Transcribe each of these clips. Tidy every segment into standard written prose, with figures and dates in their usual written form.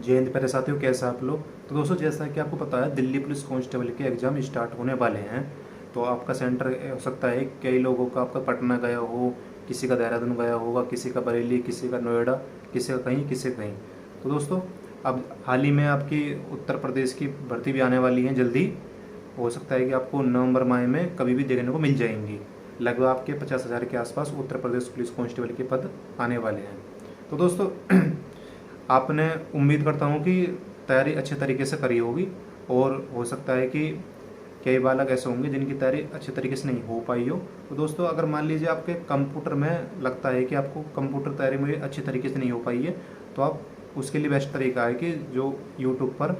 जय हिंद प्यारे साथियों, कैसे आप लोग। तो दोस्तों, जैसा कि आपको पता है दिल्ली पुलिस कांस्टेबल के एग्ज़ाम स्टार्ट होने वाले हैं। तो आपका सेंटर हो सकता है, कई लोगों का आपका पटना गया हो, किसी का देहरादून गया होगा, किसी का बरेली, किसी का नोएडा, किसी का कहीं, किसी का कहीं। तो दोस्तों, अब हाल ही में आपकी उत्तर प्रदेश की भर्ती भी आने वाली है जल्दी। हो सकता है कि आपको नवंबर माह में कभी भी देखने को मिल जाएंगी। लगभग आपके 50,000 के आसपास उत्तर प्रदेश पुलिस कांस्टेबल के पद आने वाले हैं। तो दोस्तों, आपने उम्मीद करता हूँ कि तैयारी अच्छे तरीके से करी होगी। और हो सकता है कि कई बालक ऐसे होंगे जिनकी तैयारी अच्छे तरीके से नहीं हो पाई हो। तो दोस्तों, अगर मान लीजिए आपके कंप्यूटर में लगता है कि आपको कंप्यूटर तैयारी में अच्छी तरीके से नहीं हो पाई है, तो आप उसके लिए बेस्ट तरीका है कि जो यूट्यूब पर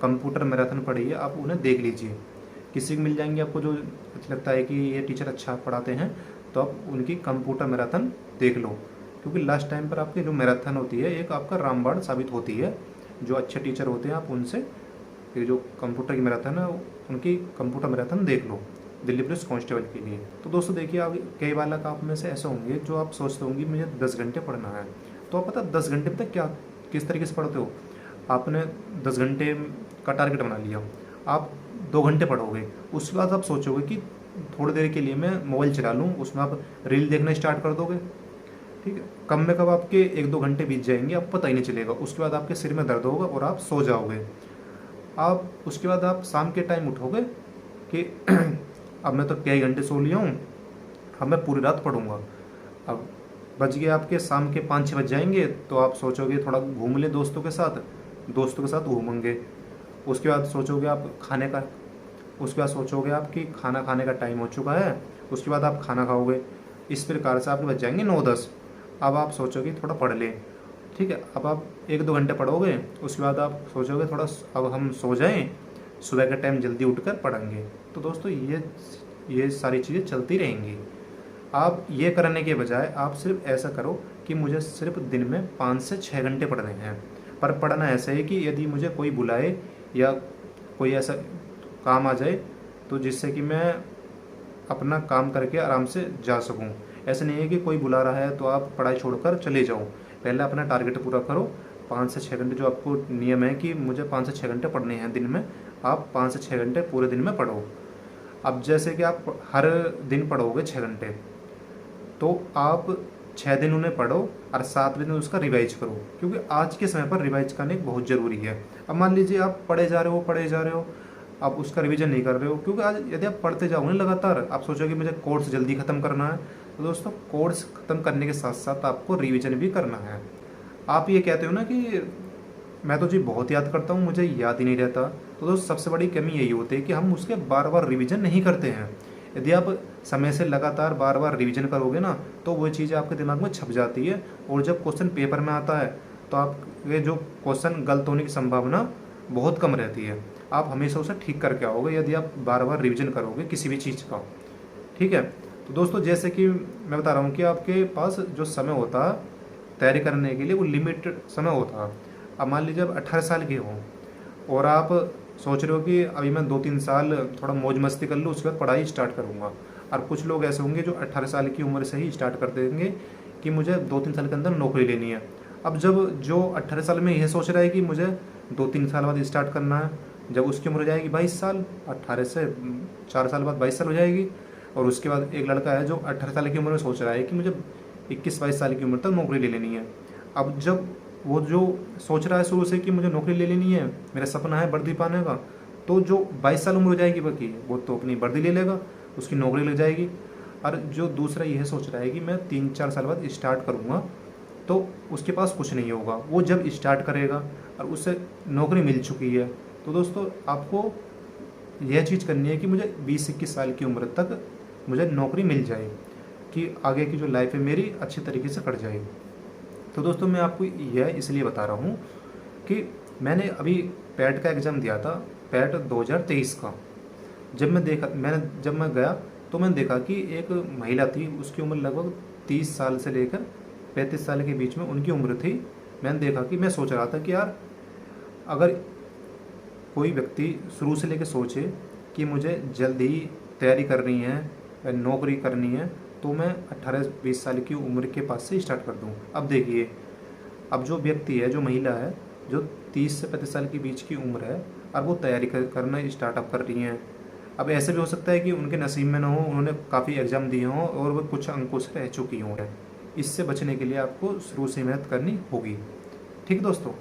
कंप्यूटर मैराथन पढ़ी है, आप उन्हें देख लीजिए। किसी को मिल जाएंगे आपको जो अच्छा लगता है कि ये टीचर अच्छा पढ़ाते हैं, तो आप उनकी कंप्यूटर मैराथन देख लो। क्योंकि लास्ट टाइम पर आपकी जो मैराथन होती है, एक आपका रामबाण साबित होती है। जो अच्छे टीचर होते हैं, आप उनसे ये जो कंप्यूटर की मैराथन है, उनकी कंप्यूटर मैराथन देख लो दिल्ली पुलिस कांस्टेबल के लिए। तो दोस्तों देखिए, आप कई बालक आप में से ऐसे होंगे जो आप सोचते होंगे मुझे 10 घंटे पढ़ना है। तो आप पता 10 घंटे तक क्या किस तरीके से पढ़ते हो। आपने 10 घंटे का टारगेट बना लिया, आप 2 घंटे पढ़ोगे। उसके बाद आप सोचोगे कि थोड़ी देर के लिए मैं मोबाइल चला लूँ, उसमें आप रील देखना स्टार्ट कर दोगे। ठीक है, कम में कम आपके 1-2 घंटे बीत जाएंगे, आपको पता ही नहीं चलेगा। उसके बाद आपके सिर में दर्द होगा और आप सो जाओगे। आप उसके बाद आप शाम के टाइम उठोगे कि अब मैं तो कई घंटे सो लिया हूँ, अब मैं पूरी रात पढ़ूंगा। अब बज गए आपके शाम के 5-6 बज जाएंगे, तो आप सोचोगे थोड़ा घूम ले दोस्तों के साथ घूमेंगे। उसके बाद सोचोगे आप खाने का, उसके बाद सोचोगे आप कि खाना खाने का टाइम हो चुका है, उसके बाद आप खाना खाओगे। इस प्रकार से आपके बच जाएंगे 9-10। अब आप सोचोगे थोड़ा पढ़ लें। ठीक है, अब आप 1-2 घंटे पढ़ोगे, उसके बाद आप सोचोगे थोड़ा अब हम सो जाएं, सुबह के टाइम जल्दी उठकर पढ़ेंगे। तो दोस्तों, ये सारी चीज़ें चलती रहेंगी। आप ये करने के बजाय आप सिर्फ ऐसा करो कि मुझे सिर्फ दिन में 5 से 6 घंटे पढ़ने हैं। पर पढ़ना ऐसा है कि यदि मुझे कोई बुलाए या कोई ऐसा काम आ जाए, तो जिससे कि मैं अपना काम करके आराम से जा सकूं। ऐसा नहीं है कि कोई बुला रहा है तो आप पढ़ाई छोड़कर चले जाओ। पहले अपना टारगेट पूरा करो। 5 से 6 घंटे जो आपको नियम है कि मुझे 5 से 6 घंटे पढ़ने हैं दिन में, आप 5 से 6 घंटे पूरे दिन में पढ़ो। अब जैसे कि आप हर दिन पढ़ोगे 6 घंटे, तो आप 6 दिन उन्हें पढ़ो और 7वें दिन उसका रिवाइज करो। क्योंकि आज के समय पर रिवाइज करने बहुत ज़रूरी है। अब मान लीजिए आप पढ़े जा रहे हो, आप उसका रिवीजन नहीं कर रहे हो। क्योंकि आज यदि आप पढ़ते जाओगे लगातार, आप सोचोगे मुझे कोर्स जल्दी ख़त्म करना है, तो दोस्तों कोर्स ख़त्म करने के साथ साथ आपको रिवीजन भी करना है। आप ये कहते हो ना कि मैं तो जी बहुत याद करता हूँ, मुझे याद ही नहीं रहता। तो दोस्त, सबसे बड़ी कमी यही होती है कि हम उसके बार बार रिवीजन नहीं करते हैं। यदि आप समय से लगातार बार बार रिवीजन करोगे ना, तो वो चीज़ें आपके दिमाग में छप जाती है। और जब क्वेश्चन पेपर में आता है, तो आपके जो क्वेश्चन गलत होने की संभावना बहुत कम रहती है। आप हमेशा उसे ठीक करके आओगे यदि आप बार बार रिवीजन करोगे किसी भी चीज़ का। ठीक है, तो दोस्तों जैसे कि मैं बता रहा हूँ कि आपके पास जो समय होता है तैयारी करने के लिए, वो लिमिटेड समय होता है। अब मान लीजिए आप 18 साल के हो और आप सोच रहे हो कि अभी मैं 2-3 साल थोड़ा मौज मस्ती कर लूँ, उसके बाद पढ़ाई स्टार्ट करूँगा। और कुछ लोग ऐसे होंगे जो 18 साल की उम्र से ही स्टार्ट कर देंगे कि मुझे 2-3 साल के अंदर नौकरी लेनी है। अब जब जो 18 साल में यह सोच रहा है कि मुझे 2-3 साल बाद स्टार्ट करना है, जब उसकी उम्र हो जाएगी 22 साल, 18 से 4 साल बाद 22 साल हो जाएगी। और उसके बाद एक लड़का है जो 18 साल की उम्र में सोच रहा है कि मुझे 21-22 साल की उम्र तक नौकरी ले लेनी है। अब जब वो जो सोच रहा है शुरू से कि मुझे नौकरी ले लेनी है, मेरा सपना है वर्दी पाने का, तो जो 22 साल उम्र हो जाएगी बाकी, वो तो अपनी वर्दी ले लेगा, उसकी नौकरी लग जाएगी। और जो दूसरा यह सोच रहा है कि मैं 3-4 साल बाद स्टार्ट करूँगा, तो उसके पास कुछ नहीं होगा। वो जब स्टार्ट करेगा और उससे नौकरी मिल चुकी है, तो दोस्तों आपको यह चीज़ करनी है कि मुझे 20-21 साल की उम्र तक मुझे नौकरी मिल जाए, कि आगे की जो लाइफ है मेरी अच्छी तरीके से कट जाए। तो दोस्तों, मैं आपको यह इसलिए बता रहा हूँ कि मैंने अभी पैट का एग्ज़ाम दिया था, पैट 2023 का। जब मैं गया, तो मैंने देखा कि एक महिला थी, उसकी उम्र लगभग 30 साल से लेकर 35 साल के बीच में उनकी उम्र थी। मैंने देखा कि मैं सोच रहा था कि यार, अगर कोई व्यक्ति शुरू से लेकर सोचे कि मुझे जल्द ही तैयारी करनी है, नौकरी करनी है, तो मैं 18-20 साल की उम्र के पास से स्टार्ट कर दूं। अब देखिए, अब जो व्यक्ति है, जो महिला है, जो 30 से 35 साल के बीच की उम्र है और वो तैयारी करना स्टार्टअप कर रही हैं। अब ऐसे भी हो सकता है कि उनके नसीब में ना हो, उन्होंने काफ़ी एग्ज़ाम दिए हों और वो कुछ अंकों से रह चुकी हों। इससे बचने के लिए आपको शुरू से मेहनत करनी होगी। ठीक है दोस्तों।